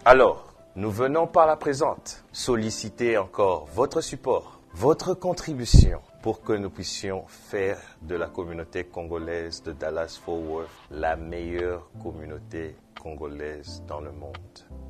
Alors, nous venons par la présente solliciter encore votre support, votre contribution pour que nous puissions faire de la communauté congolaise de Dallas-Fort Worth la meilleure communauté congolaise dans le monde.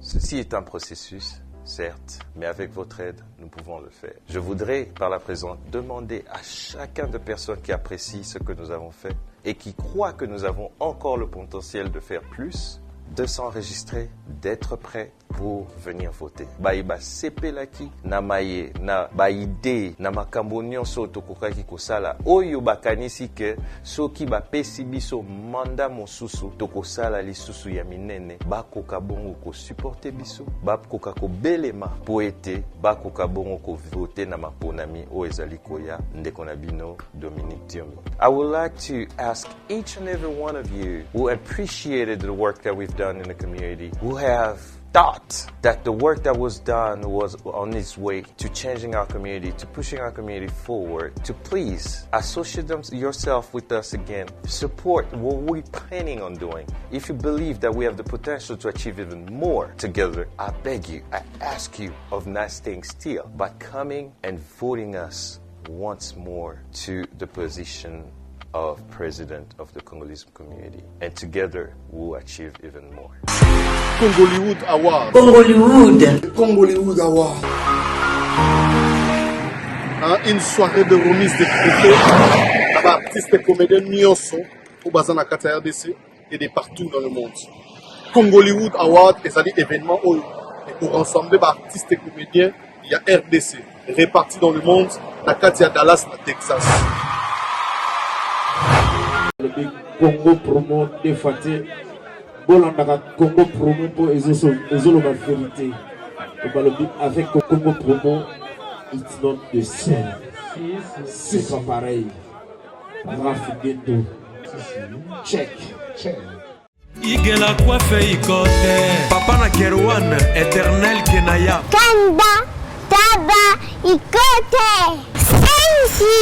Ceci est un processus, certes, mais avec votre aide, nous pouvons le faire. Je voudrais, par la présente, demander à chacun de personnes qui apprécient ce que nous avons fait et qui croient que nous avons encore le potentiel de faire plus, de s'enregistrer, d'être prêt pour venir voter. Baïba sepelaki na maye na baide na makambo nyonso tokokaki kosala oyo bakanisi ke soki bapesi biso manda mosusu tokosala lisusu ya minene bakoka bongo ko supporter biso bakoka ko belema po ete bakoka bongo ko voter na maponami o ezali koya ndeko na bino Dominique Diomi. I would like to ask each and every one of you who appreciated the work that we've done in the community, who have thought that the work that was done was on its way to changing our community, to pushing our community forward, to please associate yourself with us again, support what we're planning on doing. If you believe that we have the potential to achieve even more together, I beg you, I ask you of not staying still, but coming and voting us once more to the position of President of the Congolese community. And together, we'll achieve even more. Congollywood Award. Congollywood Award. Une soirée de remise de trophées par artistes et comédiens nyonso au bazan à Kata RDC et de partout dans le monde. Congollywood Award est un événement où pour rassembler par artistes et comédiens, il y a RDC répartis dans le monde, à Kata Dallas, à Texas. Le Congo promo défaté. Bolanda Congo promo pour ezolo ma vérité. Avec Congo promo, it's not the same. C'est pas pareil. Rafideto. Check. Igela coiffe ikote. Papa na Kerouan, éternel Kenaya. Kanda, taba, ikote. Sensi.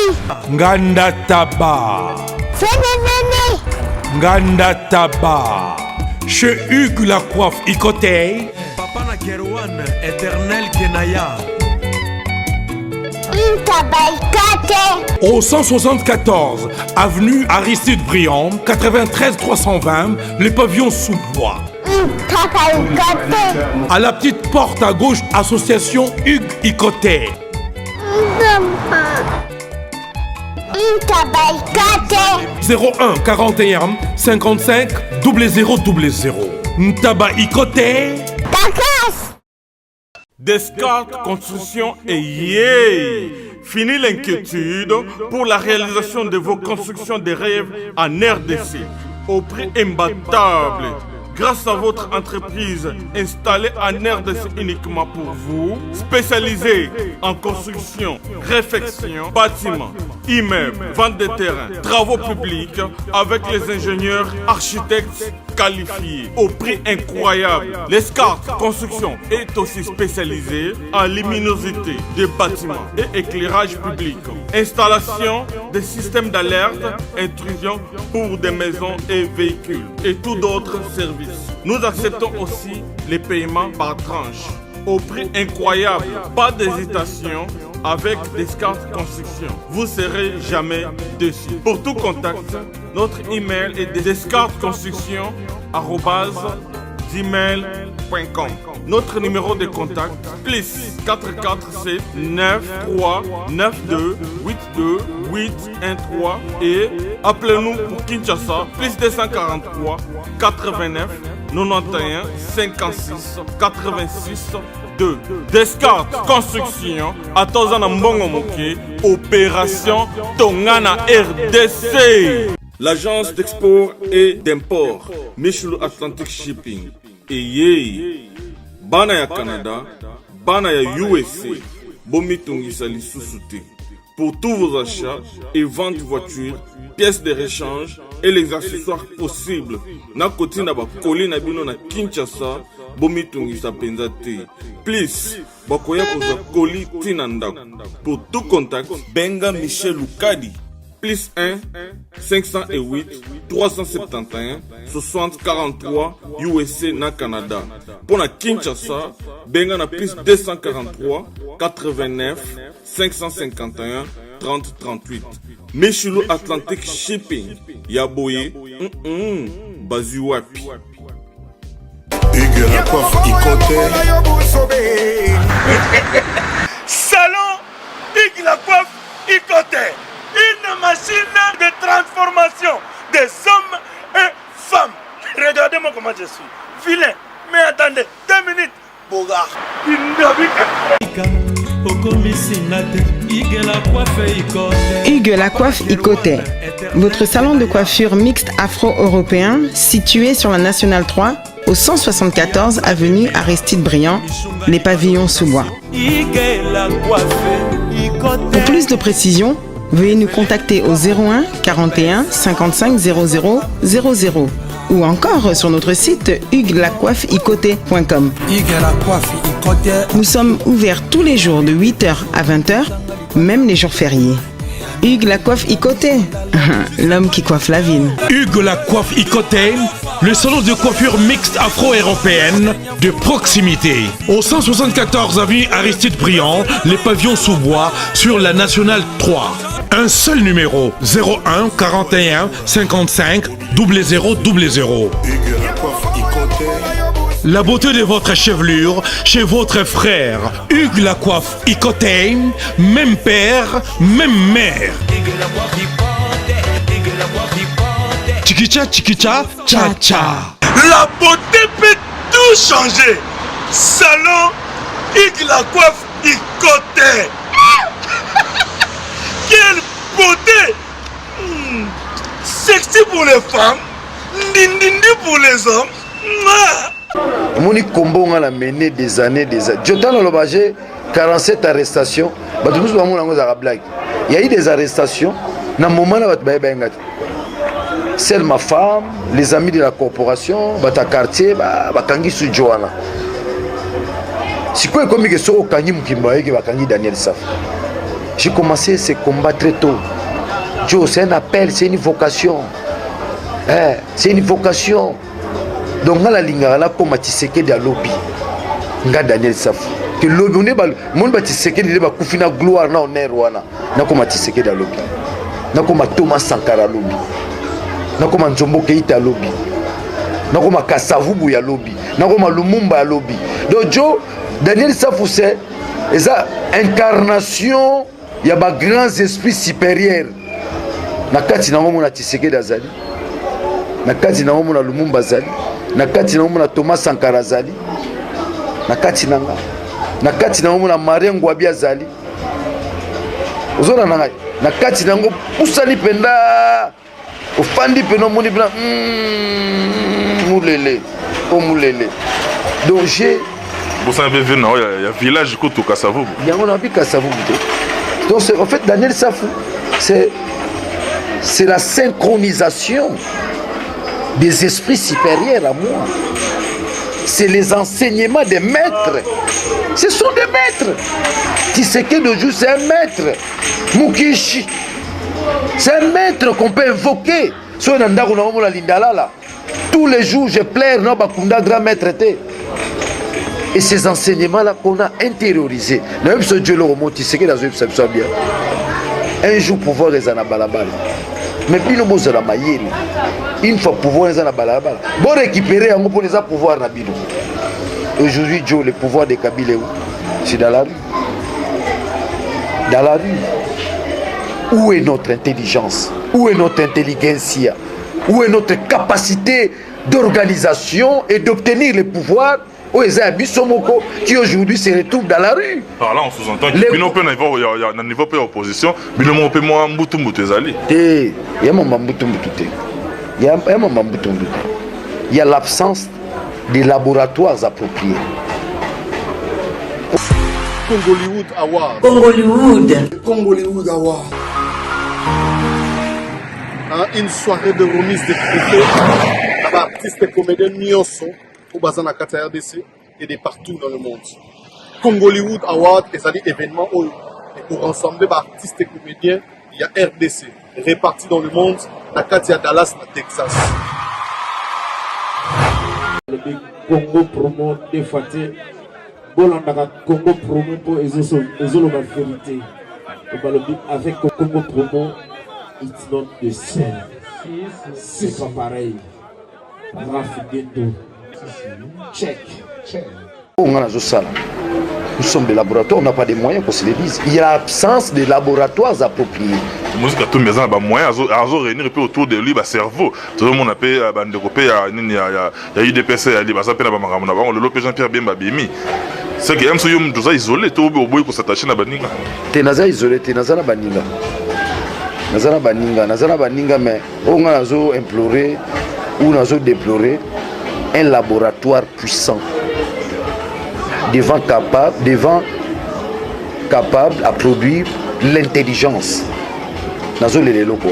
Nganda taba. Fenenene. Nganda taba. Chez Hugues la coiffe Ikote. Papa na Kerouan, éternel Kenaya. Au 174 avenue Aristide Briand, 93 320, les pavillons sous bois. À la petite porte à gauche, association Hugues Ikote. 01 41 55 0000. Ntaba Ikote. Descartes Construction et yeah! Fini l'inquiétude pour la réalisation de vos constructions de rêves en RDC au prix imbattable. Grâce à votre entreprise installée en RDC uniquement pour vous, spécialisée en construction, réfection, bâtiments, immeubles, vente de terrains, travaux publics, avec les ingénieurs architectes qualifiés au prix incroyable. Descartes Construction est aussi spécialisée en luminosité des bâtiments et éclairage public, installation des systèmes d'alerte, intrusion pour des maisons et véhicules et tout d'autres services. Nous acceptons aussi les paiements par tranche au prix incroyable. Pas d'hésitation avec Descartes Construction. Vous serez jamais déçus. Pour tout contact, notre email est descartesconstruction@gmail.com. Notre numéro de contact plus 447 93 92 82 813 et appelez-nous pour Kinshasa plus 243 89 91 56 86 2. Descartes Construction à Tozana Mbongo Moké, opération Tongana RDC. L'agence d'export et d'import Michel Atlantic Shipping et yé bana ya Canada, bana ya USA, bomi tongisa lisusu te. Pour tous vos achats et ventes de voitures, pièces de rechange et les accessoires possibles. Na koti na ba koli na bino na Kinshasa, bomi tongisa penza te. Please, bakoya koza koli tina ndako. Pour tout contact, benga Michel Lukadi plus 1 508 371 60 43 USA na Canada. Pour la Kinshasa, benga na plus 243 89 551 30 38. Meshulu Atlantic Shipping, Yaboye, Bazu wapi. Hugues la coiffe Ikote. Salon Hugues la coiffe Ikote. Une machine de transformation des hommes et femmes. Regardez-moi comment je suis. Vilain. Mais attendez, 2 minutes. Bogart. Hugues la coiffe Ikote. Votre salon de coiffure mixte afro-européen situé sur la Nationale 3 au 174 avenue Aristide Briand, les pavillons sous bois. Pour plus de précisions, veuillez nous contacter au 01 41 55 00 00 ou encore sur notre site hugueslacoiffeikote.com. Nous sommes ouverts tous les jours de 8h à 20h, même les jours fériés. Hugues la coiffe Ikote, l'homme qui coiffe la ville. Hugues la coiffe Ikote, le salon de coiffure mixte afro-européenne de proximité. Au 174 avenue Aristide Briand, les pavillons sous bois sur la Nationale 3. Un seul numéro, 01 41 55 00 00. La beauté de votre chevelure chez votre frère. Hugues la coiffe Ikote, même père, même mère. Chikicha, chikicha, cha cha. La beauté peut tout changer. Salon Hugues la coiffe Ikote. Quelle beauté! Sexy pour les femmes, dindindi pour les hommes. Moni Kombo on a mené des années. Jotan Lobagé, 47 arrestations. Il y a eu des arrestations. Dans le moment où c'est ma femme, les amis de la corporation, bata quartier, bakangi su Joana. Si quoi comme que so kangi mukimba yeke bakangi Daniel Saf. J'ai commencé ce combat très tôt. Joe, c'est un appel, c'est une vocation. C'est une vocation. Donc, on a la ligne, là, comme Tshisekedi de lobby. On a Daniel Saf. Que lobby, on est bal. Mon Tshisekedi de la Koufina gloire, na on est Rwanda. Na comme Tshisekedi de lobby. Na comme Thomas Sankara lobby. Na comme Nzombo Keita lobby. Na comme Kasavubu ya lobby. Na comme Lumumba ya lobby. Donc, Joe, Daniel Saf, c'est esa incarnation. Il y a des grands esprits supérieurs. Nakati na mona Tshisekedi azali. Nakati na mona Lumumba azali. Nakati na mona Thomas Sankara azali. Nakati na mona Marien Ngouabi azali. Ozona nanga. Nakati na ngo pusali penda. Ofandi peno moni blanc. Moulele. Oh moulele. Donc j'ai vous savez il y a village Koto Kasavubu. Il y a un Kasavubu. Donc en fait Daniel Safou, c'est la synchronisation des esprits supérieurs à moi. C'est les enseignements des maîtres. Ce sont des maîtres. Tshisekedi de jour, c'est un maître. Mukishi, c'est un maître qu'on peut invoquer. Tous les jours, je plaire, non, Bakunda, grand maître était. Et ces enseignements-là qu'on a intériorisés. Même ce Dieu le remonte, Tshisekedi dans une perception bien. Un jour, pouvoir les anabalabal. Mais puis nous sommes la une fois pouvoir les anabalabal. Bon récupérer un pour les pouvoir nabino. Aujourd'hui, Joe, le pouvoir de Kabila, c'est dans la rue. Dans la rue. Où est notre intelligence? Où est notre intelligentsia? Où est notre capacité d'organisation et d'obtenir le pouvoir? Qui aujourd'hui se retrouve dans la rue. Alors là, on sous-entend qu'il y a un niveau d'opposition, mais le mot peut moins mboutou mboutézali. Il y a il y a l'absence des laboratoires appropriés. Congollywood Award. Congollywood Award. Une soirée de remise de trophées. Artistes et comédiens nyonso au bazar na kata RDC et de partout dans le monde. Congollywood Award est un événement où pour rassembler artistes et comédiens, il y a RDC. répartis dans le monde, na kati ya Dallas, na Texas. Le Congo promo défaté. Bolandaka Congo promo pour ezolo ma vérité. Avec Congo promo, it's not the same. C'est pas pareil. Check. Nous sommes des laboratoires, on n'a pas de moyens pour se les dire. Il y a l'absence de laboratoires appropriés. Musique à tout mais ça, moyens à réunir autour de lui, cerveau. Tout le monde a payé, il y a UDPC, il y a ça, le Lopé Jean-Pierre Bemba Bimi. C'est que M. tout ça isolé, tout le monde pour s'attacher à Baninga. Tenaza isolé, Tenaza Baninga. Nazana Baninga, mais on a imploré ou on a déploré un laboratoire puissant. Devant capable à produire l'intelligence. Nazo les locaux.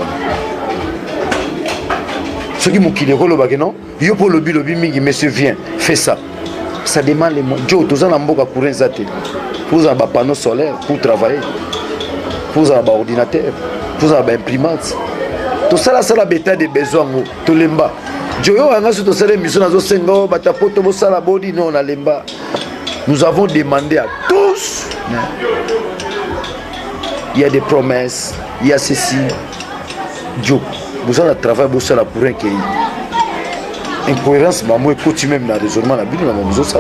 Ce qui m'ont quitté le baguette non, yo pour le lobby mingi monsieur vient, fais ça. Ça demande les moyens. Jo tous en amboka courir zate. Pour un panneau solaire pour travailler. Pour un ordinateur, pour un imprimante. Tout ça c'est la bêta des besoins tout lemba. Jo yo anga sur tout ça les missions nazo sengo batapoto bo sala body non na lemba. Nous avons demandé à tous. Il y a des promesses, il y a ceci. Dieu, vous avez travaillé pour un pays. Incohérence, maman, écoute même dans le raisonnement, la Bible, maman, ça.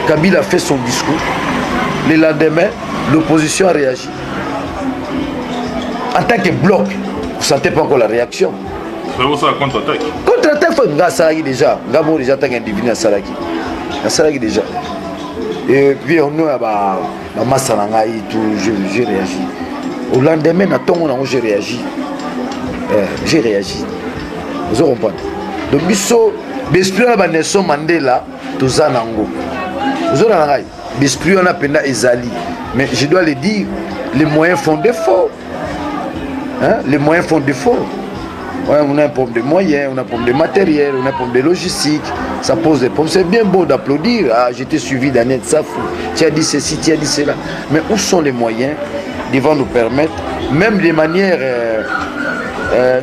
Kabila a fait son discours. Le lendemain, l'opposition a réagi. En tant que bloc, vous ne sentez pas encore la réaction. Contre-attaque. Contre-attaque, il faut Salaki déjà. Gabo déjà tant qu'individu à Salaki. À Salaki déjà. Et puis on a Massalangaï, tout, j'ai réagi. Au lendemain, j'ai réagi. J'ai réagi. Vous comprenez? Donc, l'esprit de Nelson Mandela, tout ça, vous avez l'esprit de Penda Ezali. Mais je dois le dire, les moyens font défaut. Hein? Les moyens font défaut. Ouais, on a un problème de moyens, on a un problème de matériel, on a un problème de logistique. Ça pose des problèmes. C'est bien beau d'applaudir. Ah, j'étais suivi d'Annette Safou. Tu as dit ceci, tu as dit cela. Mais où sont les moyens qui vont nous permettre, même de manière.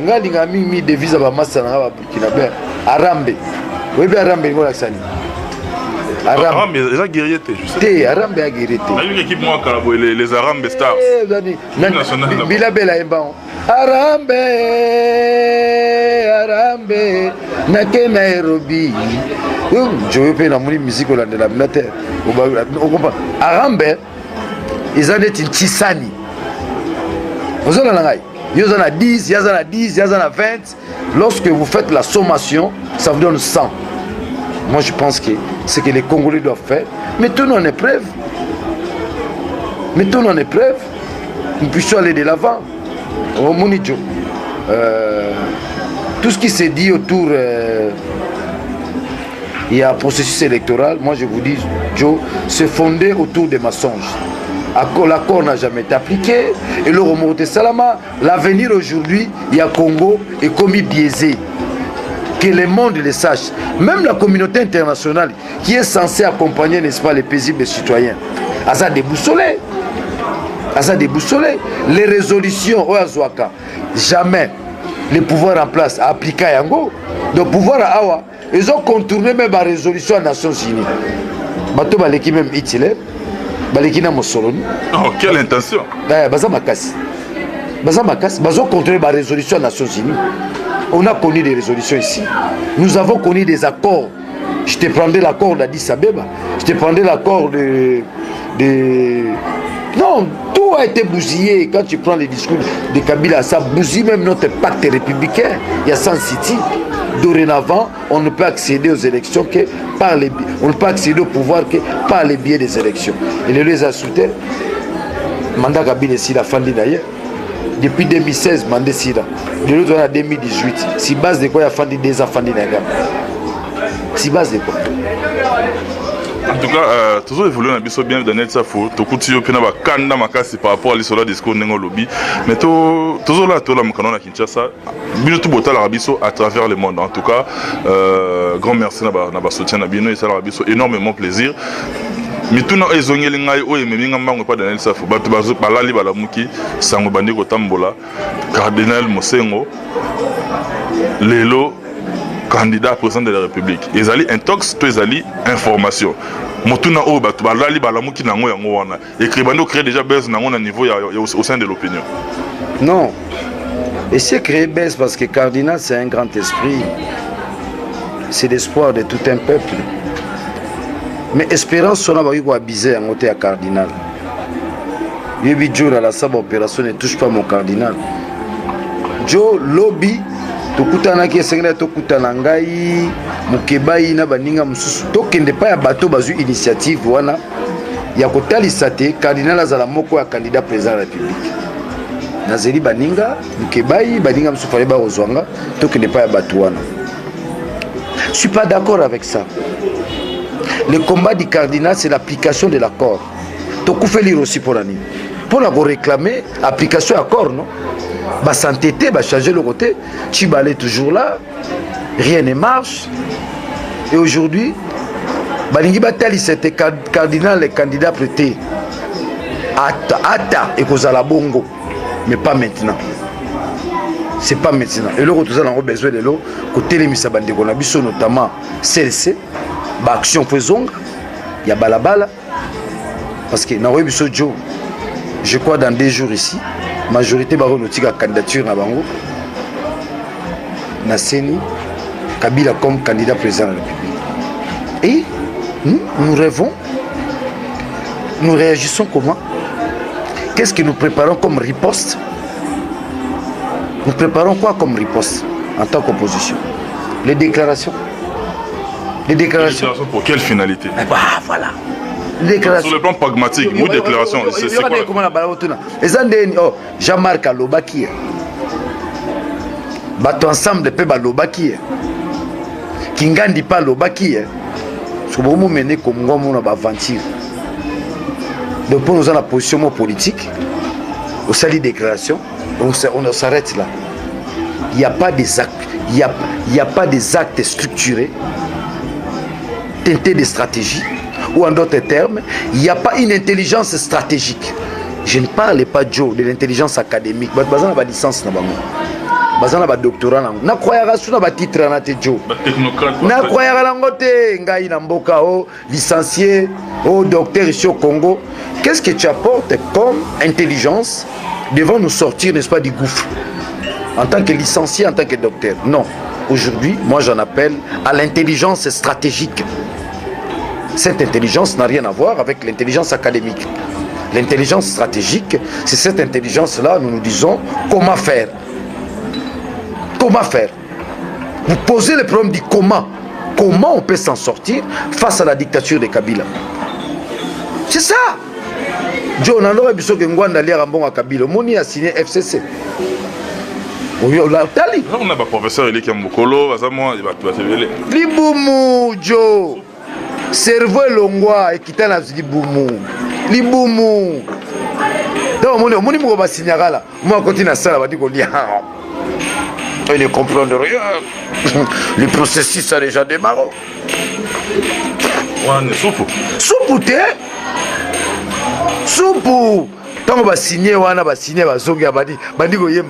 Nga mi devise à Bamassa na Burkina Faso. Arambe. Oui, bien Arambe, on l'a sani. Arambe, déjà guerrier, je sais. Arambe a guerrier. Il y a une équipe moi les Arambe Stars. Bila Bela Emban. Arambe, Nake Nairobi. Je veux faire la musique au de la militaire. Arambe, ils en est une Chisani. Vous en avez il y en a 10, il y en a 10, il y en a 20. Lorsque vous faites la sommation, ça vous donne 100. Moi, je pense que c'est ce que les Congolais doivent faire. Mettons-nous en épreuve. Mettons-nous en épreuve. Nous puissions aller de l'avant. Au Monidjo. Tout ce qui s'est dit autour, il y a un processus électoral. Moi, je vous dis, Joe, c'est fondé autour des mensonges. L'accord n'a jamais été appliqué. Et le remonté Salama, l'avenir aujourd'hui, il y a Congo est commis biaisé. Que le monde le sache. Même la communauté internationale qui est censée accompagner, n'est-ce pas, les paisibles citoyens. Asa déboussolé. Asa déboussolé. Les résolutions au Azouaka, jamais le pouvoir en place a appliqué à Yango. Le pouvoir à Awa, ils ont contourné même la résolution des Nations Unies. Bato baleki même Hitler. Balekina Mossoloni. Oh, quelle intention! Baza Makasi. Baza Makasi. Baza contrôlé la résolution des Nations Unies. On a connu des résolutions ici. Nous avons connu des accords. Je te prendrai l'accord d'Addis Abeba. Je te prendrai l'accord de. Non, tout a été bousillé. Quand tu prends les discours de Kabila, ça bousille même notre pacte républicain. Il y a 100 cités. Dorénavant, on ne peut accéder aux élections que par les biais. On ne peut accéder au pouvoir que par les biais des élections. Et les a soutenu. Mandat Kabila ici, la fin d'ailleurs. Depuis 2016, mandat Sida. De l'autre en 2018. Si base de quoi il y a fait des enfants d'Inaga. Si base de quoi. En tout cas, toujours évolué dans le bien d'Annette Safou. Tout coup, tu as pu kanda makasi par rapport à l'histoire du discours n'engo lobby. Mais toujours là, tout là, mon canon à Kinshasa. Bien tout botal arabiso à travers le monde. En tout cas, grand merci na ba soutien na bino et ça arabiso énormément plaisir. mituna ezongeli ngai oyo ememinga mbango epa Daniel Safo bato balali balamuki sango bandi kotambola Cardinal Mosengo lelo candidat président de la République ezali intox to ezali information motuna oyo bato balali balamuki nango yango wana écribando créer déjà buzz nango na niveau au sein de l'opinion. Non, et c'est créé buzz parce que Cardinal c'est un grand esprit, c'est l'espoir de tout un peuple. Mais espérance son abaki ko abiser en côté à Cardinal. Yebi Joe à la saba opération ne touche pas mon Cardinal. Joe lobby tokutana ki esengela tokutana ngai mukebai na baninga mususu tokende pa ya bato bazu initiative wana ya kotalisa te Cardinal azala moko ya candidat président de la République. Nazeli baninga mukebai baninga mususu fale ba ozwanga tokende pa ya bato wana. Je suis pas d'accord avec ça. Le combat du Cardinal, c'est l'application de l'accord. Toko fait lire aussi pour l'année. Pour la réclamer, application accord, non? Bah s'entêter, bah changer le côté. Chibale est toujours là. Rien ne marche. Et aujourd'hui, bah l'ingi batali c'était Cardinal, les candidats prêtés. Ata et kozala bongo. Mais pas maintenant. C'est pas maintenant. Et là, nous avons besoin de l'eau. Côté les misabandi, on a besoin notamment CLC. Bah action faisons, il y a balabala parce que na webiso Joe, je crois dans 2 jours ici, majorité baronotika candidature na bango na Seni Kabila comme candidat président de la République. Et nous rêvons, nous réagissons comment? Qu'est-ce que nous préparons comme riposte? Nous préparons quoi comme riposte en tant qu'opposition? Les déclarations. Les déclarations pour quelle finalité? Bah voilà. Les déclarations. Sur le plan pragmatique, nous déclarations, c'est quoi? Jean-Marc Alobaki. Bato ensemble pe balobaki. Kingandi pa lobaki. Sobomo mené comme ngomo na aventure. Donc pour nous en la position politique, au sali déclaration, on s'arrête là. Il n'y a pas des actes, il y a pas des actes structurés. Teinté de stratégie, ou en d'autres termes, il n'y a pas une intelligence stratégique. Je ne parle pas, Joe, de l'intelligence académique. Je ne pas licence, je ne pas doctorat. Je ne crois pas titre, Joe. Je ne crois pas licencié, docteur ici au Congo. Qu'est-ce que tu apportes comme intelligence devant nous sortir, n'est-ce pas, du gouffre? En tant que licencié, en tant que docteur? Non. Aujourd'hui, moi j'en appelle à l'intelligence stratégique. Cette intelligence n'a rien à voir avec l'intelligence académique. L'intelligence stratégique, c'est cette intelligence-là, nous nous disons comment faire. Comment faire? Vous posez le problème du comment. Comment on peut s'en sortir face à la dictature de Kabila? C'est ça. John, on a Kabila. Moni a signé FCC. On a un professeur qui est Mokolo, Liboumou, Joe. Cerveau longwa et quitter la Liboumou. Liboumou. Donc, mon niveau va signer là. Moi, quand il a ça, va dire qu'on dit. Il ne comprend rien. Le processus a déjà démarré. Soupou, t'es? Soupou. Tant que signé, on va signer, on va zonger, on va dire qu'on y est,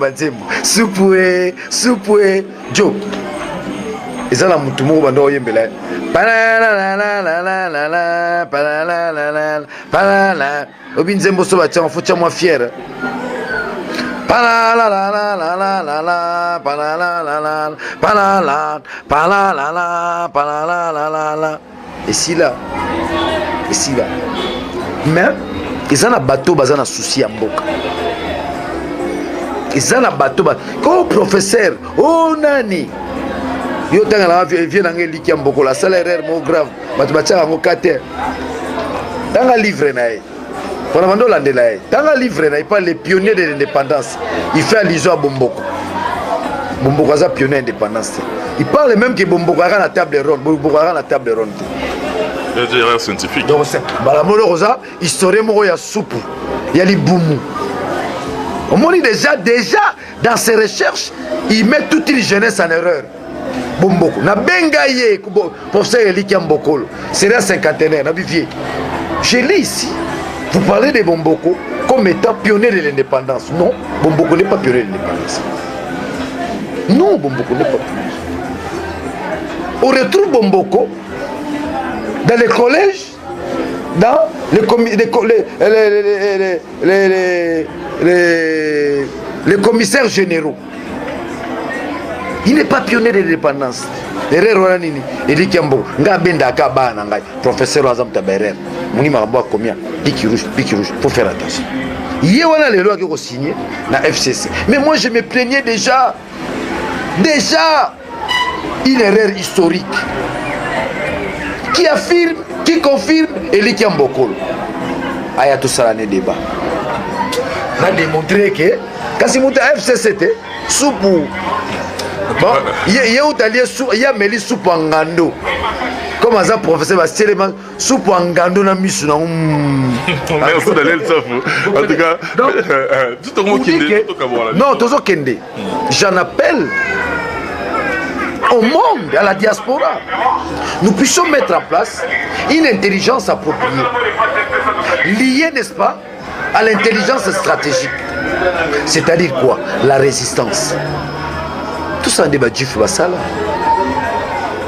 soupoué, soupoué, Joe. Et ça, là, tout le monde va dire qu'on y est. Obinzembo so va tiens, faut tiens moi fier. Et si là, mais ils ont un bateau, ils ont un souci en boca. Ils ont un bateau, oh professeur, oh nani. Yo tanga vient dans les liquides beaucoup la salaire mo grave. Batubacha ngo kate. Tanga livre nae. Pour la vendre l'andelae. Tanga livre nae pas les pionniers de l'indépendance. Il fait allusion à Bomboko. Bomboko a pionnier d'indépendance. Il parle même que Bomboko a la table ronde. Bomboko a la table ronde. C'est erreur scientifique. Donc c'est Balamolo Rosa, historien mo ya soupe. Il y a les boumou. On dit déjà dans ses recherches, il met toute une jeunesse en erreur. Bomboko na bengaye professeur Elikiam Bokolo c'est la cinquantenaire na bivier Je lis ici, vous parlez de Bomboko comme étant pionnier de l'indépendance. Non, Bomboko n'est pas pionnier de l'indépendance. Non, Bomboko n'est pas pionnier. On retrouve Bomboko dans les collèges, dans les commissaires généraux. Il n'est pas pionnier de l'indépendance. Erreur nini eliki ambo nga benda ka bana ngai professeur Azam Taberer muni marabo combien pique rouge faut faire attention. Yé wana les lois qui ont signé na FCC. Mais moi je me plaignais déjà une erreur historique qui affirme, qui confirme eliki ambokolo. Aya tout ça l'année débat. On a démontré que quand c'est monté à FCC sous pour bon, il y a Mélis soupe en gando. Comme un professeur va tellement soupe en gando na misu na merci d'aller le savoir. En tout cas, tout le monde qui non, toujours kende. J'en appelle au monde, à la diaspora. Nous puissions mettre en place une intelligence appropriée, liée, n'est-ce pas, à l'intelligence stratégique. C'est-à-dire quoi? La résistance. Tout ça débat du Bassala.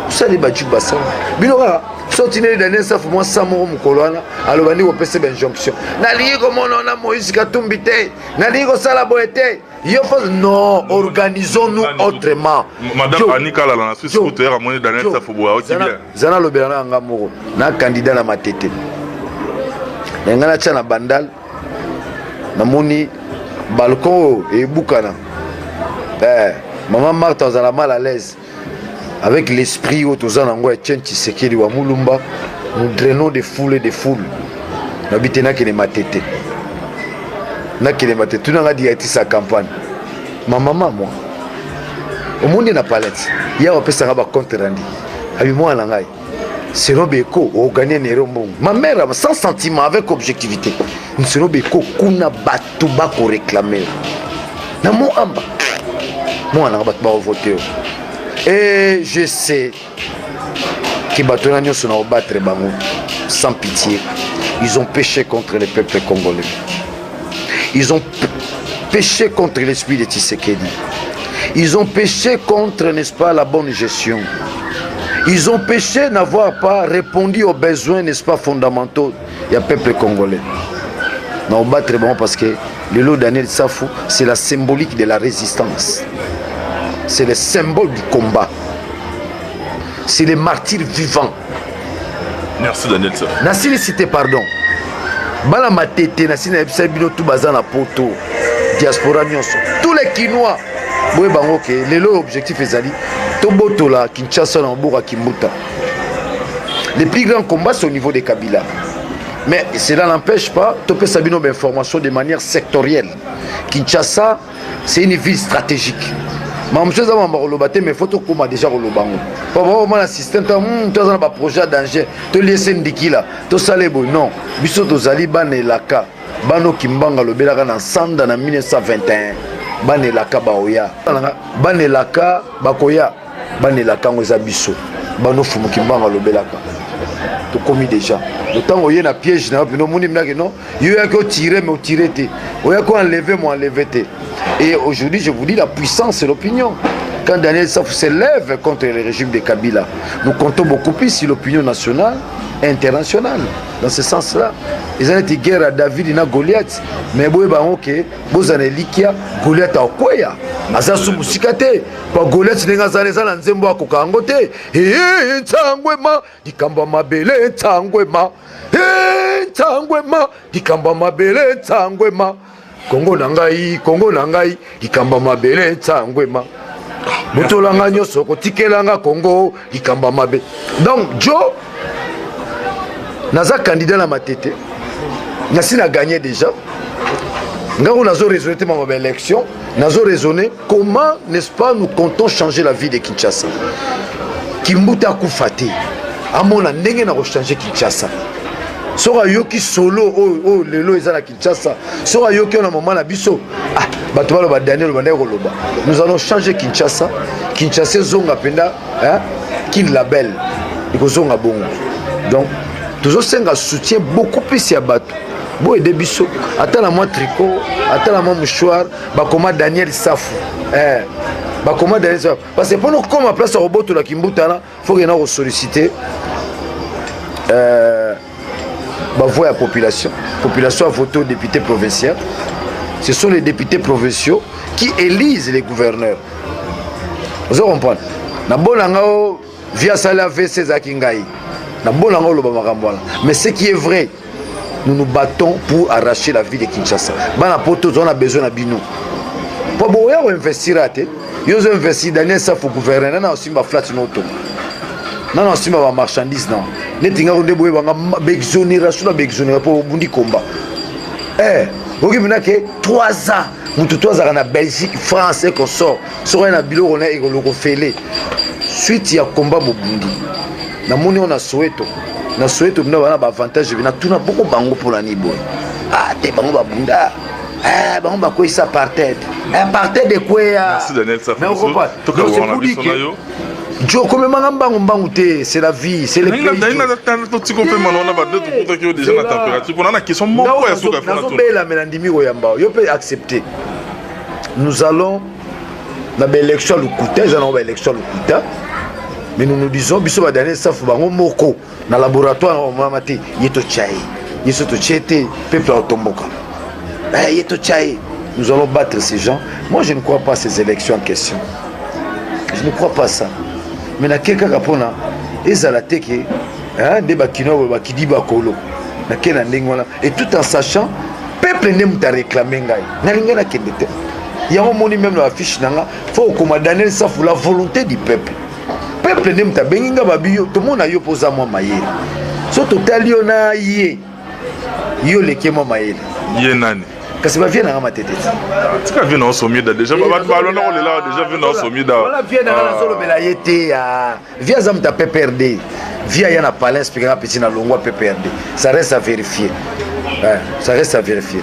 Tout ça débat du Bassala. Binora, sorti les derniers ça moi ça mon colonna. Alors on dit au PC injonction. Nali comme on a Moïse Katumbité. Nali ko sala boete. Non, organisons-nous autrement. Madame Annika la na Suisse scooter à mon dernier ça faut boire. Zana lo berana ngamoro. Na candidat na matete. Ngana tchana bandal. Na moni balcon et boukana. Maman Martha a mal à l'aise avec l'esprit où tous en angoisse tient Tshisekedi wa Mulumba. Nous drainons des foules et des foules. N'habitez n'a qu'il est matété. N'a qu'il est matété. Tout le monde a dit sa campagne. Ma maman, moi. Au monde n'a pas l'aide. Il y a un peu ça contre Randi. Avec moi, l'angaï. C'est Robeko, au gagné Nérombo. Ma mère, sans sentiment, avec objectivité. Nous sommes Robeko, Kuna Batouba pour réclamer. N'a mon amba. Moi, on a voté. Et je sais que Batonagno sont battre sans pitié. Ils ont péché contre le peuple congolais. Ils ont péché contre l'esprit de Tshisekedi. Ils ont péché contre, n'est-ce pas, la bonne gestion. Ils ont péché n'avoir pas répondu aux besoins, n'est-ce pas, fondamentaux du peuple congolais. On va battre parce que le lot Daniel Safou, c'est la symbolique de la résistance. C'est le symbole du combat. C'est les martyrs vivants. Merci Daniel Safou. Nassi cité pardon. Bala matete Nassi na ebisabino tout bazana poto diaspora nyonso. Tous les Kinois. Boye bango ke lelo objectif ezali tobotola Kinshasa na Mboka Kimbuta. Les plus grands combats c'est au niveau des Kabila. Mais cela n'empêche pas de faire sabino d'informations de manière sectorielle. Kinshasa, c'est une ville stratégique. Mais je sais mais faut que déjà rolobango. Pas vraiment l'assistant, tu as un projet danger, tu laisses indiki là, tu salé non. Biso to zali banelaka, bano kimbanga lobelaka na sanda na 1921. Banelaka baoya. Banelaka bakoya, banelaka ngoza biso. Bano fumu kimbanga lobelaka. Tu commis déjà. Le temps où il y a un piège, non, il y a qu'à tirer, mais tirer. Il y a qu'à enlever, mais enlever. Et aujourd'hui, je vous dis, la puissance, c'est l'opinion. Quand Daniel Safou s'élève contre le régime de Kabila, nous comptons beaucoup plus sur l'opinion nationale et internationale. Dans ce sens-là, ils ont été guerre à David et à Goliath. Mais vous avez likia Goliath à Okoya. Azasu musikate. Kwa Goliath n'est pas à Nzembo à Kokangote. Et Tangwema, Dikamba Mabele, Tangwema. Et Tangwema, Dikamba Mabele, Tangwema. Congo Nangai, Dikamba Mabele, Tangwema. Motolanga nyoso kotikelanga Congo likamba mabe. Donc Joe naza candidat na matete. Nasi na gagné déjà. Ngako nazo raisonner ma élection, nazo raisonner comment n'est-ce pas nous comptons changer la vie de Kinshasa. Kimbuta kufate. Amona ndenge na changer Kinshasa. Sora yoki solo oh lelo ezala Kinshasa. Sora yoki na moment na biso. Ah bato baloba Daniel Bandai Roloba. Nous allons changer Kinshasa. Kinshasa zonga penda hein kin label. Iko zonga bongo. Donc tozosenga soutien beaucoup plus ya bato boyede biso ata na mwa tricot ata na mwa mouchoir bakoma Daniel Safu bakoma Daniel Safu parce que mpo nokoma place ya kobotolaki mbutana faut kena kosollicite voix à population a voté aux députés provinciaux. Ce sont les députés provinciaux qui élisent les gouverneurs. Vous comprenez? Via Sala VC Zakingaï. Mais ce qui est vrai, nous nous battons pour arracher la vie de Kinshasa. On a besoin de Bino. Pour investir, ils ont investi dans les gouverneurs, dans le flat. Non, c'est ma marchandise. Non, les gens qui ont exonération pour le combat. Vous avez 3 ans. Nous sommes en Belgique, France et qu'on sort. Sur un bilot, on a fait suite, il y a combat Mobundi. On a Soweto. On a un avantage. On a beaucoup de bango pour la Nibo. Ah, t'es bango Babunda. Bango Bako, ça partait. Partait de quoi? Merci Daniel Safonso. C'est la vie, c'est le pays. Nous allons dans l'élection à Lukuta, mais nous nous disons que dans le laboratoire, nous allons battre ces gens. Moi, je ne crois pas à ces élections en question. Je ne crois pas à ça. Mais na quelqu'un kapona ezala teke des bakino bakidi bakolo na kena ndengwana et tout en sachant peuple ne muta réclamer ngai na linga na kendete ya moni même la affiche nanga faut comme Daniel Safu la volonté du peuple ne muta benginga babiyo tout monde a yo posa moi mayele so total yo na yo leke moi mayele ye nani kasi ba vient na matete tika vient na sommet déjà ba balona on est là déjà vient na sommet da voilà vient na solo bela yete via zam ta PPRD via yana palais expliquer petit na longwa PPRD ça reste à vérifier ça reste à vérifier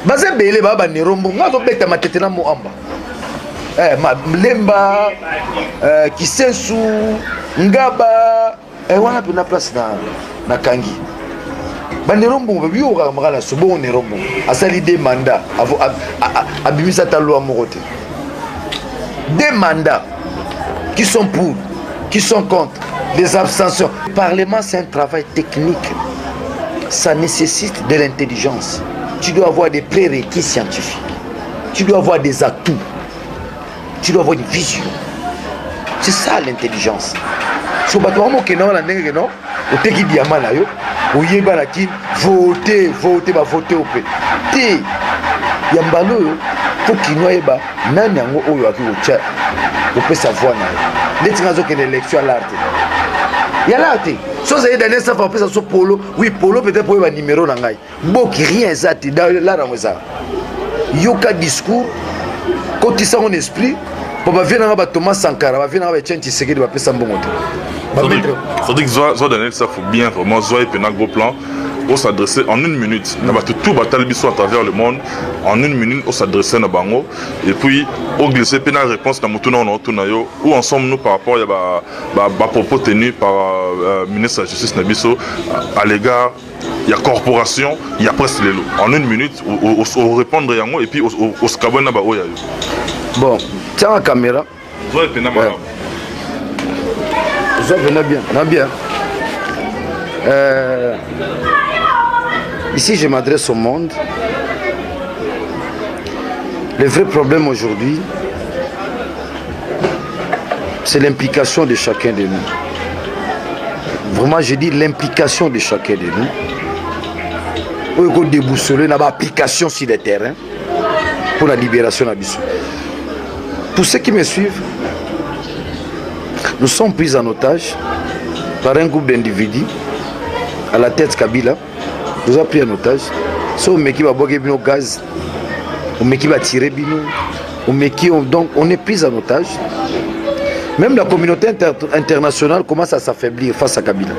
baze bele baba ni rombo ngazo beta matete na moamba lemba kisensu ngaba wana pena place na kangi Banerombo babiyo kamala sobo nerombo asali des mandats abimisa talo amorote des mandats qui sont pour qui sont contre des abstentions. Le parlement c'est un travail technique, ça nécessite de l'intelligence, tu dois avoir des prérequis scientifiques, tu dois avoir des atouts, tu dois avoir une vision, c'est ça l'intelligence. So batwamo kena na ndenge no oteki diamant na yo oyeba na kin voter ba voter au pe te yambalo yo faut kinwa yeba nani yango oyo akikocha ope savoir na yo ndeti ngazo kena élection à l'arte ya l'arte so ça donner ça fa pesa so polo oui polo peut-être pour ba numéro na ngai boki rien exact dans la ramosa yoka discours côté ça mon esprit pour ba venir ba Thomas Sankara ba venir ba Tchenchi Sekedi ba pesa mbongo te. C'est-à-dire que Zoa Daniel, ça faut bien vraiment Zoa et Pena gros plan. On s'adresser en 1 minute. On va tout bataille à travers le monde. En 1 minute, on s'adresser à Bango. Et puis, on glisse Pena réponse dans Moutouna où ensemble nous par rapport à propos tenus par le ministre de la Justice Nabiso à l'égard. Il y a corporation, il y a presque les lots. En 1 minute, on répondre à Yango et puis on se cabane à Baoya. Bon, tiens la caméra. Zoa et Pena Bango. Ça venait bien. Ici, je m'adresse au monde. Le vrai problème aujourd'hui, c'est l'implication de chacun de nous. Vraiment, je dis l'implication de chacun de nous. On peut déboussoler une application sur le terrain pour la libération d'Abisso. Pour ceux qui me suivent, nous sommes pris en otage par un groupe d'individus à la tête Kabila. Nous avons pris en otage. Sauf qui va boire bino gaz, qui va tirer bino, donc on est pris en otage. Même la communauté internationale commence à s'affaiblir face à Kabila.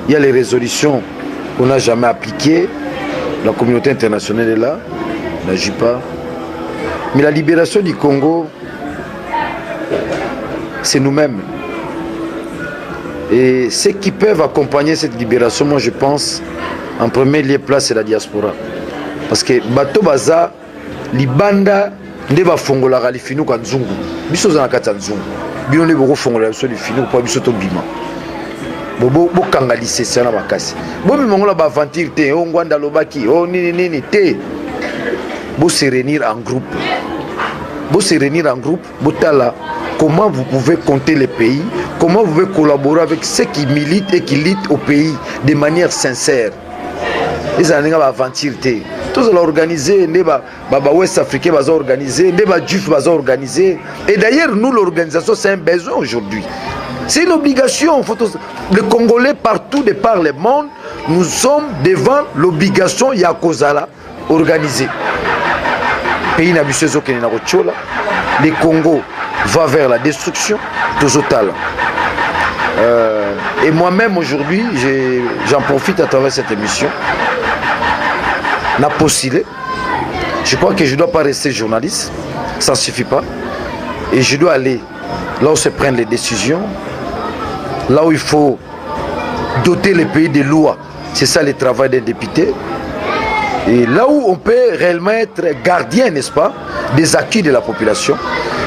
Il y a les résolutions qu'on n'a jamais appliquées. La communauté internationale est là, n'agit pas. Mais la libération du Congo, c'est nous-mêmes. Et ceux qui peuvent accompagner cette libération, moi je pense, en premier lieu, place c'est la diaspora. Parce que bato baza, libanda, nde ba fongola li finu kwa nzungu. Biso za nakata nzungu. Bino ne boko fongola biso li finu kwa biso to bima. Bobo kanga lisese na makasi. Bo mi mongola ba aventure te, o ngwanda lobaki, o nini te. Bo se réunir en groupe. Bo se réunir en groupe, botala comment vous pouvez compter les pays, comment vous pouvez collaborer avec ceux qui militent et qui luttent au pays de manière sincère. Les années aventure te. Tous les organisés, les Ouest africains sont organisés, les Juifs sont organisés. Et d'ailleurs, nous, l'organisation, c'est un besoin aujourd'hui. C'est une obligation. Les Congolais, partout de par le monde, nous sommes devant l'obligation Yakozala organisée. Pays n'abusez aucun n'arochola. Le Congo va vers la destruction total. Et moi-même aujourd'hui, j'en profite à travers cette émission. N'a postulé. Je crois que je ne dois pas rester journaliste. Ça ne suffit pas. Et je dois aller là où se prennent les décisions, là où il faut doter les pays de lois. C'est ça le travail des députés. Et là où on peut réellement être gardien, n'est-ce pas, des acquis de la population.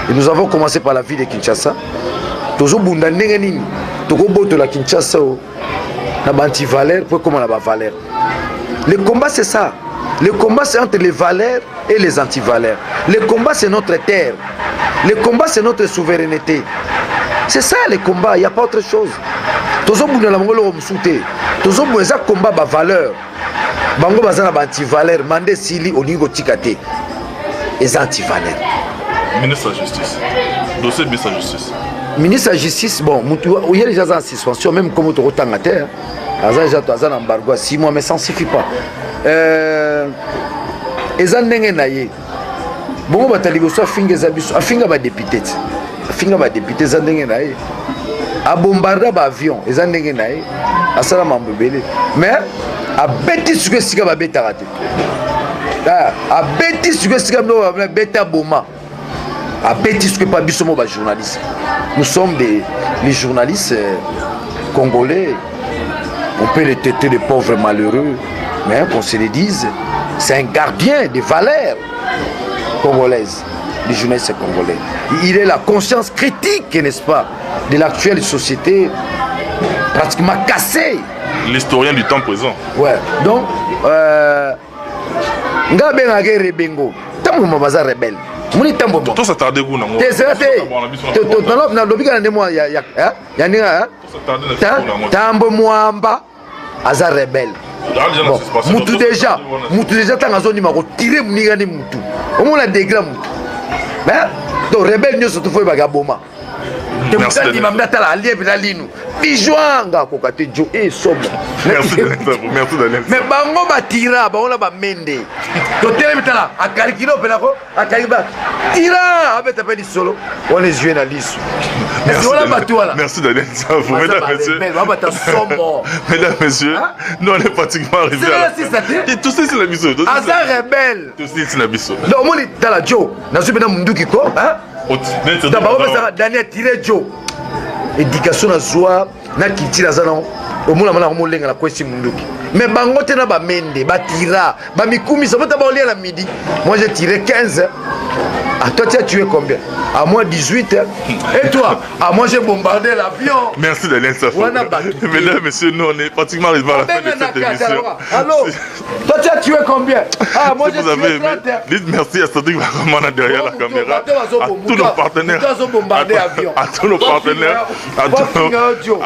Et nous avons commencé par la ville de Kinshasa. Tozo bunda ndenge nini, toko boto la Kinshasa na banti valeur pour comment la valeur. Le combat c'est ça. Le combat c'est entre les valeurs et les anti-valeurs. Le combat c'est notre terre. Le combat c'est notre souveraineté. C'est ça le combat, il n'y a pas autre chose. Tozo bunda la mongolo msute. Tozo bunda za combat ba valeur. Bango bazana ba anti-valeur, mande sili oningo tikate. Les anti-valeurs. Ministre de la Justice. Dossier de ministre de la Justice. Ministre de la Justice, bon, il y a déjà en suspension, même comme tu as en terre. Il un embargo à 6 mois, mais ça ne suffit pas. Les années naïe. Bon, bah, tu as dit que ça finga ba député. Finga ba député, les années naïe. A bombarder ba avion, les années naïe. A ça m'a embêté. Mais a bêtis ce que c'est que ba bêta raté. A bêtis ce que c'est que ba bêta boma. A bêtis ce que pas bisomo ba journaliste. Nous sommes les journalistes congolais. On peut les traiter de pauvres malheureux, mais qu'on se le dise, c'est un gardien des valeurs congolaises, des journalistes congolais. Il est la conscience critique, n'est-ce pas, de l'actuelle société pratiquement cassée. L'historien du temps présent. Ouais, donc, Ngabe Ngagere Bengo, Tambo Mabaza rebelle. Tout ça tardé vous non. Tambo Mwamba aza rebelle. Mutu déjà tant azoni mako tirer muniga ni mutu. On a des grands mutu. Mais donc rebelle nyo surtout foi bagaboma. Merci de m'amener à la lièvre la linu. Bijoanga kokate jo et sobo. Merci de mais bango batira ba on ba mende. To tele mitala akalikilo pelako akaliba. Tira abeta pe di solo. On les yeux na lisu. Merci de vous mesdames messieurs. Mesdames messieurs, nous on est pratiquement arrivés à la tout ça c'est la biso. Azar rebelle. Tout ça c'est la biso. Donc on est dans la jo. Na subena munduki ko, hein? D'abord Daniel tiré Joe. Éducation na joie na kitira zana au mona mala ko lenga la kwesi munduki. Mais bango tena ba mende ba tira ba mikumi ça va ta ba olia la midi. Moi j'ai tiré 15. Ah, toi tu as tué combien? À moi 18. Et toi? À moi j'ai bombardé l'avion. Merci de l'insafo. Mesdames, messieurs, nous on est pratiquement arrivés à la fin de cette émission. Allô? Toi tu as tué combien? Ah, moi j'ai tué 30. Dites merci à Cédric Bakamana derrière la caméra. À tous nos partenaires. À tous nos partenaires.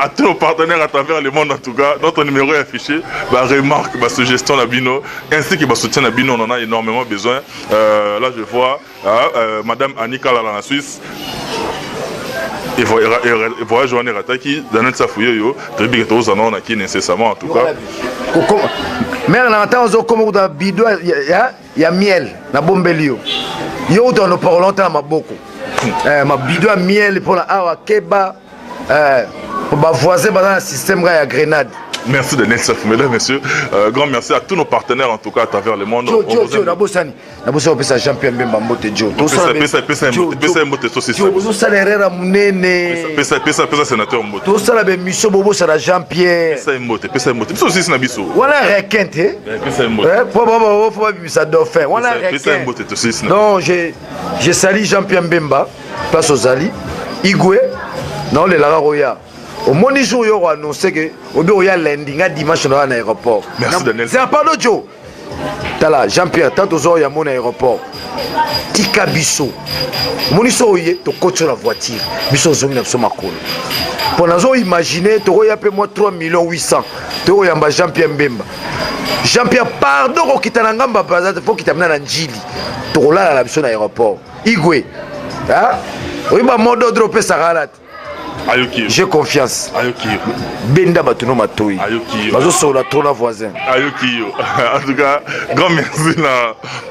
À tous nos partenaires à travers le monde en tout cas. Notre numéro est affiché. Remarque, suggestion Nabino, ainsi que soutien Nabino, on en a énormément besoin. Là je vois Madame Annika là en Suisse. Et voilà Joanne Rataki, Daniel Safouyo, très bien que tous en ont acquis nécessairement en tout cas. Mais on entend comme dans bidou il y a miel na bombelio. Yo dans nos parlons dans ma boko. Ma bidou miel pour la awa keba pour ba voisin dans un système à Grenade. Merci Daniel Saf, mesdames, messieurs. Grand merci à tous nos partenaires, en tout cas, à travers le monde. Joe, Nabosani, ça Jean-Pierre Mbemba Mbote Joe. Pesa Mbote Sosi. Joe, ça les rera munene. Pesa sénateur Mbote. Tout ça la mission Bobo ça la Jean-Pierre. Pesa Mbote. Sosi c'est Nabiso. Voilà requinte. Pesa Mbote. Faut pas ça dauphin. Voilà requinte. Pesa Mbote Sosi. Non, je salue Jean-Pierre Mbemba, place aux Ali, Igwe, non les Lara Roya. Au moins les jours ils ont annoncé que au bureau il y a lundi, à dimanche dans l'aéroport. Merci Daniel. C'est un pardon Joe. T'as là Jean-Pierre, tant aux heures il y a mon aéroport. Tika biso. Mon iso yé to coach la voiture. Biso zongi na biso makolo. Pour nous imaginer, tu as payé moi 3 800 000. Tu as Jean-Pierre Mbemba. Jean-Pierre, pardon, il faut qu'il t'amène à Njili. Tu as la mission à l'aéroport. Igwe. Oui, ma mode d'ordre Saralat. J'ai confiance. Benda Batuno Matoui. Bazo Sola Tona voisin. En tout cas, grand merci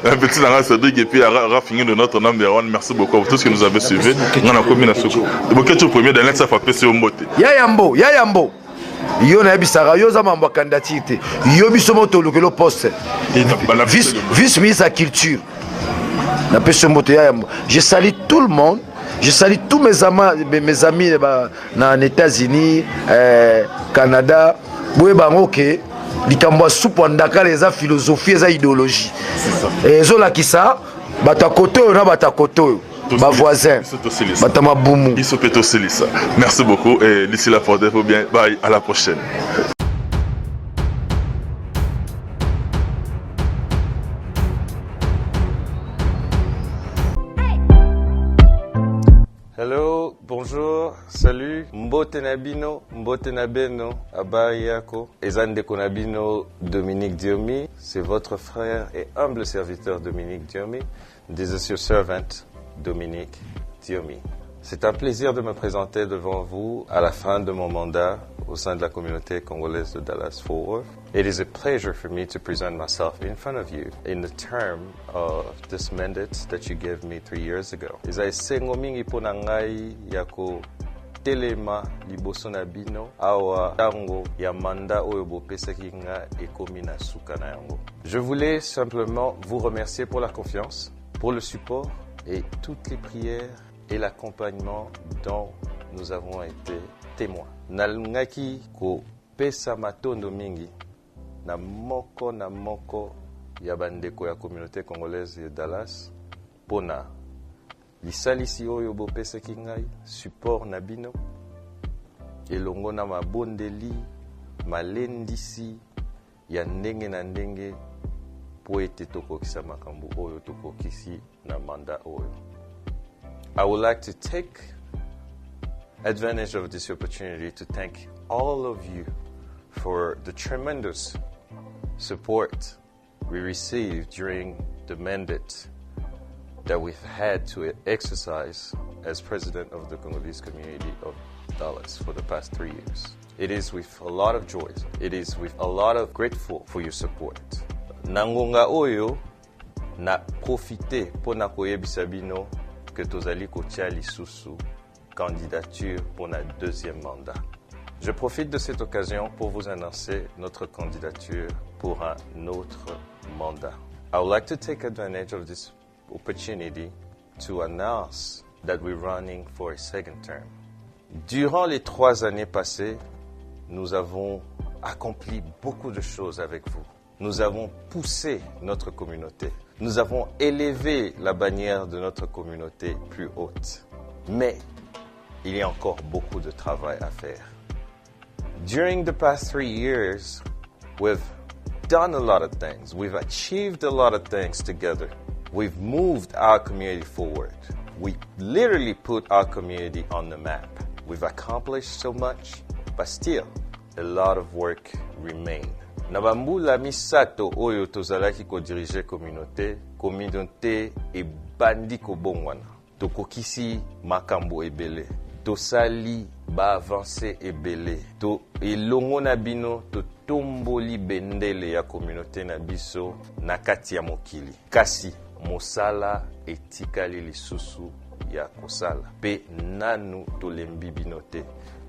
à petit Lara Cédric et puis à Raffiné de notre number one. Merci beaucoup pour tout ce que nous avez suivi. On a commis la soukou. Donc, quel est le premier dernier, ça fait passer au mot. Yayambo. Yo na bisara yo za mambo candidature. Yo bisomoto lokelo poste. Vice ministre de la culture. Na peso moto Yayambo. Je salue tout le monde. Je salue tous mes amis dans les États-Unis, Canada. Boye bangoke, likambo soupo ndaka les philosophie et idéologie. Et zola kisa, batakoto na batakoto. Ma voisin, Batama Boumou. Merci beaucoup et d'ici là, portez-vous bien. Bye, à la prochaine. Hello, bonjour, salut, Mbote Nabino, Mbote Nabeno, Abayako, Ezande Konabino, Dominique Diomi, c'est votre frère et humble serviteur Dominique Diomi, this is your servant Dominique Diomi. C'est un plaisir de me présenter devant vous à la fin de mon mandat au sein de la communauté congolaise de Dallas-Fort Worth. It is a pleasure for me to present myself in front of you in the term of this mandate that you gave me 3 years ago. Ezai sengo mingi pona ngai yako telema liboso na bino awa tango ya manda oyo bopesaki nga ekomi na suka na yango. Je voulais simplement vous remercier pour la confiance, pour le support et toutes les prières et l'accompagnement dont nous avons été témoins. Nalungaki ko pesa matondo mingi na moko ya bandeko ya communauté congolaise de Dallas pona lisalisi oyo bopesaki ngai support na bino elongo na mabondeli malendisi ya ndenge na ndenge po ete tokokisa makambo oyo tokokisi na manda oyo. I would like to take advantage of this opportunity to thank all of you for the tremendous support we received during the mandate that we've had to exercise as president of the Congolese community of Dallas for the past 3 years. It is with a lot of joy. It is with a lot of grateful for your support. Nangonga oyo na profite pona koyebisa bino que tozali kotia lisusu candidature pour notre deuxième mandat. Je profite de cette occasion pour vous annoncer notre candidature pour un autre mandat. I would like to take advantage of this opportunity to announce that we're running for a second term. Durant les 3 années passées, nous avons accompli beaucoup de choses avec vous. Nous avons poussé notre communauté. Nous avons élevé la bannière de notre communauté plus haute. Mais il y a encore beaucoup de travail à faire. During the past 3 years, we've done a lot of things. We've achieved a lot of things together. We've moved our community forward. We literally put our community on the map. We've accomplished so much, but still, a lot of work remains. Nabambula misato oyo tozalaki ko diriger communauté e bandi ko bongwana. Tokokisi makambo ebele. Tosali ba avancer ebele. To elongo na bino to tomboli bendele ya communauté na biso na kati ya mokili. Kasi mosala etikali lisusu ya kosala pe nanu tolembi bino te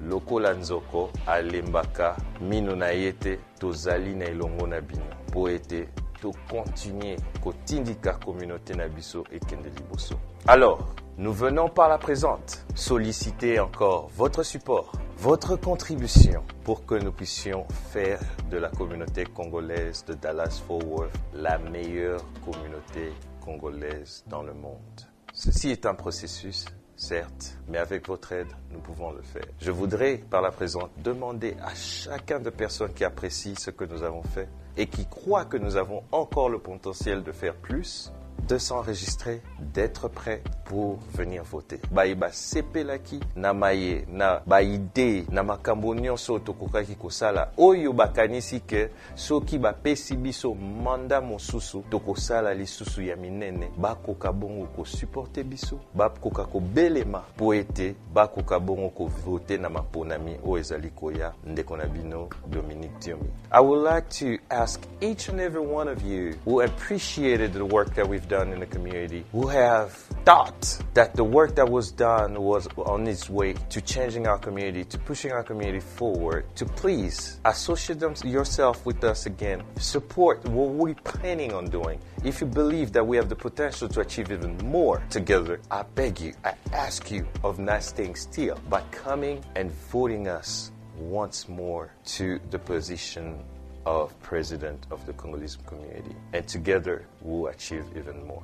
lokola nzoko alembaka mino na ye te tozali na elongo na bino po ete tokontinue kotindika communauté na biso ekende liboso. Alors, nous venons par la présente solliciter encore votre support, votre contribution pour que nous puissions faire de la communauté congolaise de Dallas-Fort Worth la meilleure communauté congolaise dans le monde. Ceci est un processus, certes, mais avec votre aide, nous pouvons le faire. Je voudrais, par la présente, demander à chacun de personnes qui apprécient ce que nous avons fait et qui croient que nous avons encore le potentiel de faire plus, de s'enregistrer, d'être prêt pour venir voter. Baïba sepelaki na maye na baide na makambo nyonso tokokaki kosala oyo bakanisi ke soki bapesi biso manda mosusu tokosala lisusu ya minene bakoka bongo ko supporter biso bakoka ko belema po ete bakoka bongo ko voter na maponami o ezali koya ndeko na bino Dominique Diomi. I would like to ask each and every one of you who appreciated the work that we've done in the community, who have thought that the work that was done was on its way to changing our community, to pushing our community forward, to please associate yourself with us again, support what we're planning on doing. If you believe that we have the potential to achieve even more together, I beg you, I ask you of not staying still, by coming and voting us once more to the position of President of the Congolese community. And together, we'll achieve even more.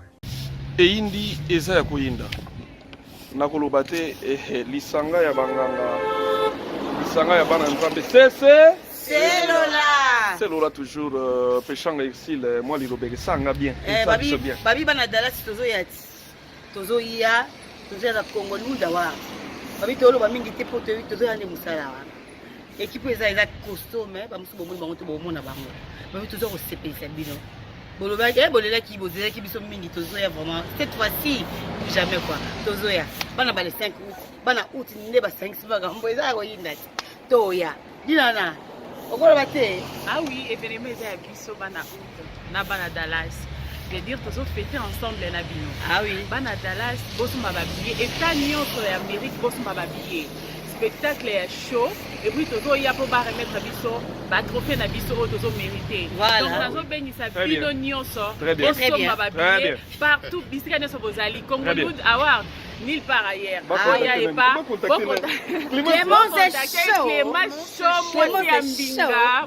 Eindi eza ya koyinda nakoloba te lisanga ya banganga lisanga ya bana nzambe selola toujours pechanga exil moi lilobeke sanga bien babi bana Dallas tozoya na Congo lunda wa babi toloba mingi te po tozoya ne musala wa équipe eza costume ba musu bomoni bango to bomona bango babi tozo ko sepesa bino boloba bolela ki bozela ki biso mingi tozoya vraiment cette fois-ci jamais quoi tozoya bana ba le 5 août bana août nde ba 5 sibaga mbo eza ko yinda toya dinana okoloba te ah oui événement eza ya biso bana août na bana Dallas je veux dire tozo fêter ensemble na bino ah oui bana Dallas bosuma ba billet état nyonso ya Amérique bosuma ba billet spectacle est chaud et puis toujours il y a pour remettre biso ba trophée na biso tozo mérité donc nazo benisa bino nyonso bosoma ba billet partout bisika nyonso bozali Congo Wood Award nulle part ailleurs aya et pas Clément chaud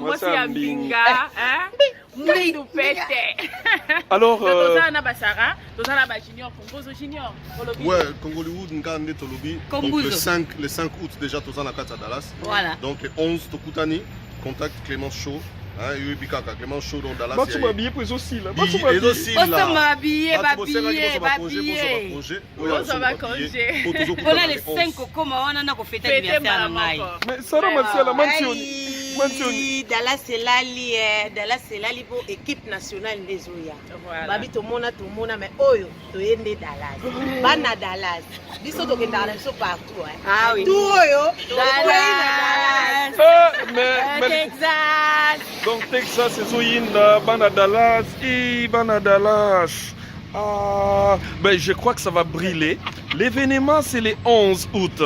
moi c'est Mbinga hein Mundu pete alors tozana basara tozana ba junior Kombozo junior ouais Congolwood ngande tolobi donc le 5 août déjà tozana kata Dallas voilà donc le 11 tokutani contact Clément Chaud hein yubikaka Clément Chaud dans Dallas batu mabillé pour aussi là batu mabillé voilà les 5 koma wana na ko fêter anniversaire ngai mais Sarah Martial Mantioni Dallas selali pour équipe nationale des Oya babi tomona mais oyo toyende Dallas bana Dallas biso tokenda biso partout ah oui tout oyo Dallas mais Texas donc Texas ezoyinda bana Dallas bana Dallas ben je crois que ça va brûler. L'événement c'est le 11 août.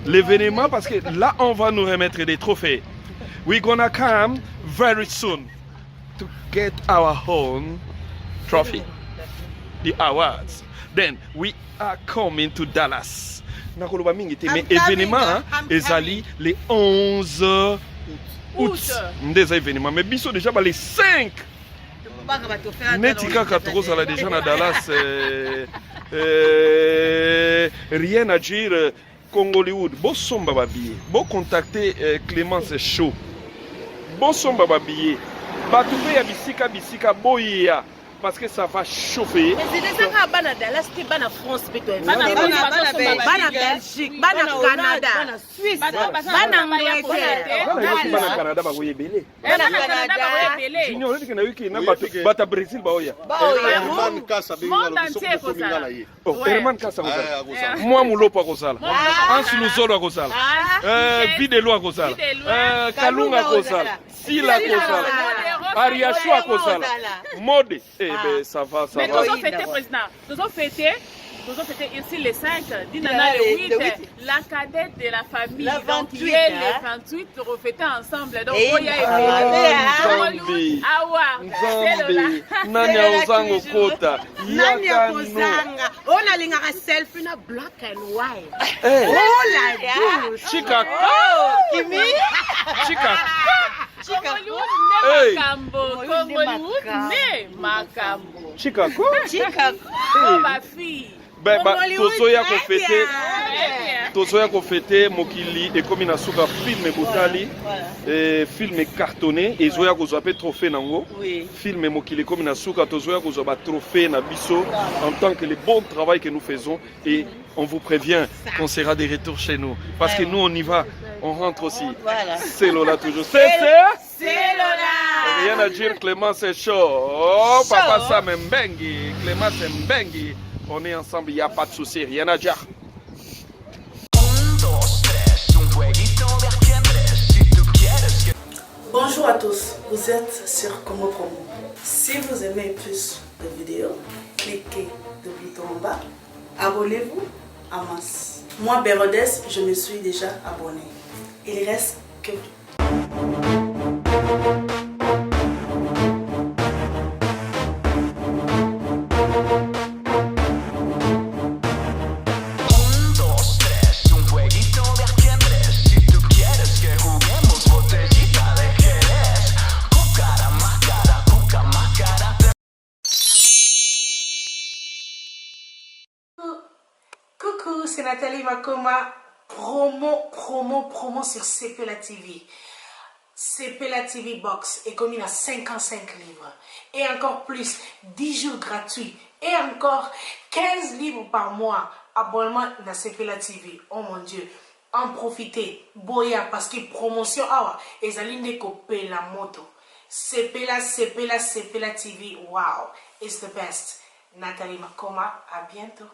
L'événement parce que là on va nous remettre des trophées. We're gonna come very soon to get our own trophy, the awards. Then we are coming to Dallas. Nakoloba mingi te mais événement ezali le 11 août. Ndeza événement mais biso déjà ba les 5. Netika Katrosa là déjà na Dallas rien à dire. Congolwood, bon somba babillet, bon contacter Clémence Chaud, bon somba babillet, batoupe ya bisika boya parce que ça va chauffer. Mais c'est déjà que bana Dallas, que bana France, bana Belgique, bana Canada, bana Suisse, bana Angleterre, bana Canada ba boye belé. Bana Canada, junior le kana wiki na bata Brésil ba oya. Herman Kasa Herman Kasa moi mulopa kozala. Ansu Luzolo kozala. Videlo kozala. Kalunga kozala. Sila kozala. Ariashua kozala. Mode ben ça va mais nous avons fêté président nous avons fêté Nous autres, c'était ici les 5, Dinana le 8, la cadette de la famille. La 28, donc, il y a les 28 reflétés ensemble. Donc, Eh, Oya et Nzambi. Awa, Nzambi. Nani aozango kota. Nani Yaka no. akozanga. On a lingaka selfie na black and white. Eh. Oh la douche. Chika. Kimi. Chika. Congolais, Congolais, né Macambo. Chicago. Oh, ma fille. tozoya kofete mokili ekomi na suka filme botali filme cartonné ezoya kozwa pe trophée nango filme mokili ekomi na suka tozoya kozwa ba trophée na biso en tant que le bon travail que nous faisons et on vous prévient qu'on sera de retour chez nous parce que nous on y va on rentre aussi c'est Lola toujours c'est Lola rien à dire Clément c'est chaud oh papa Sam Mbengi Clément c'est Mbengi on est ensemble, il n'y a pas de souci, rien à dire. Bonjour à tous, vous êtes sur Congo Promo. Si vous aimez plus de vidéos, cliquez le bouton en bas, abonnez-vous en masse. Moi, Bérodès, je me suis déjà abonné. Il reste que Coucou, c'est Nathalie Makoma, promo sur Sepela TV. Sepela TV Box est commis à 55 livres et encore plus 10 jours gratuits et encore 15 livres par mois. Abonnement à Sepela TV. Oh mon Dieu, en profitez. Boya parce que promotion awa et aline copier la moto. Sepela TV. Wow, it's the best. Nathalie Makoma, à bientôt.